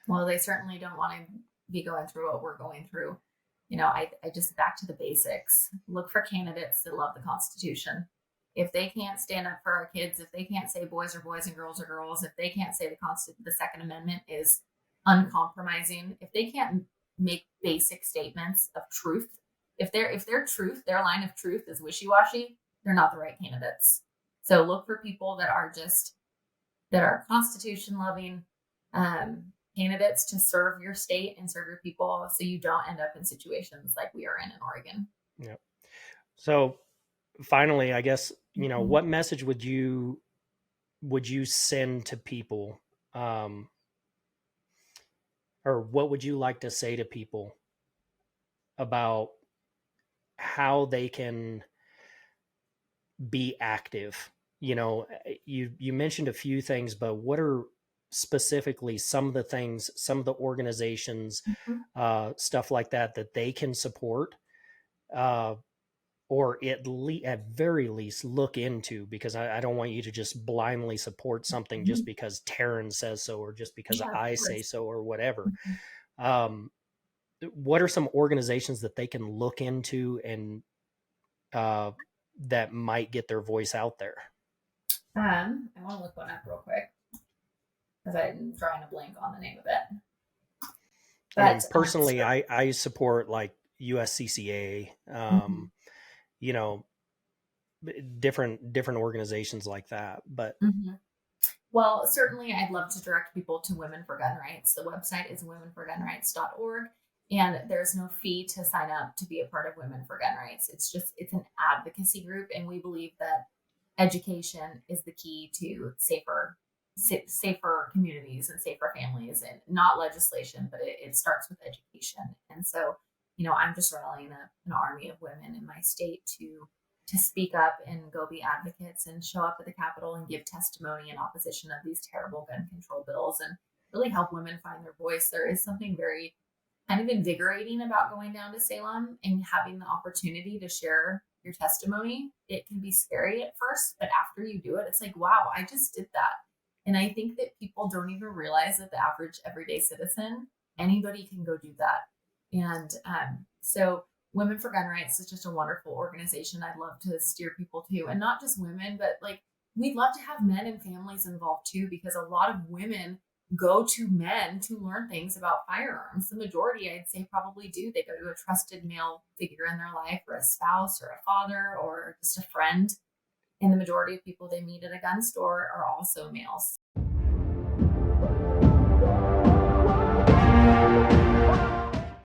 Well, they certainly don't want to be going through what we're going through. I just back to the basics. Look for candidates that love the Constitution. If they can't stand up for our kids, if they can't say boys are boys and girls are girls, if they can't say the Second Amendment is uncompromising, if they can't make basic statements of truth, if their truth, their line of truth is wishy washy, they're not the right candidates. So look for people that are Constitution loving candidates to serve your state and serve your people, so you don't end up in situations like we are in Oregon. Yeah. So finally, I guess, Mhm. what message would you send to people, um, or what would you like to say to people about how they can be active? You mentioned a few things, but what are specifically some of the things, some of the organizations, Mhm. stuff like that they can support, uh, or at very least look into? Because I don't want you to just blindly support something just Mhm. because Taryn says so, or just because Yeah, of I say course. so, or whatever. Mhm. Um, what are some organizations that they can look into, and uh, that might get their voice out there? I want to look one up real quick because I'm drawing a blank on the name of it. I mean, But personally, I support like USCCA, mhm. you know, different organizations like that. But Mhm. Well, certainly I'd love to direct people to Women for Gun Rights. The website is womenforgunrights.org, and there's no fee to sign up to be a part of Women for Gun Rights. It's an advocacy group, and we believe that education is the key to safer communities and safer families, and not legislation, but it starts with education. And so, I'm just rallying an army of women in my state to speak up and go be advocates and show up at the Capitol and give testimony in opposition of these terrible gun control bills and really help women find their voice. There is something very kind of invigorating about going down to Salem and having the opportunity to share your testimony. It can be scary at first, but after you do it, it's like, wow, I just did that. And I think that people don't even realize that the average everyday citizen, anybody can go do that. And so Women for Gun Rights is just a wonderful organization I'd love to steer people to. And not just women, but like we'd love to have men and families involved too, because a lot of women go to men to learn things about firearms. The majority, I'd say, probably do. They go to a trusted male figure in their life, or a spouse, or a father, or just a friend. And the majority of people they meet at a gun store are also males.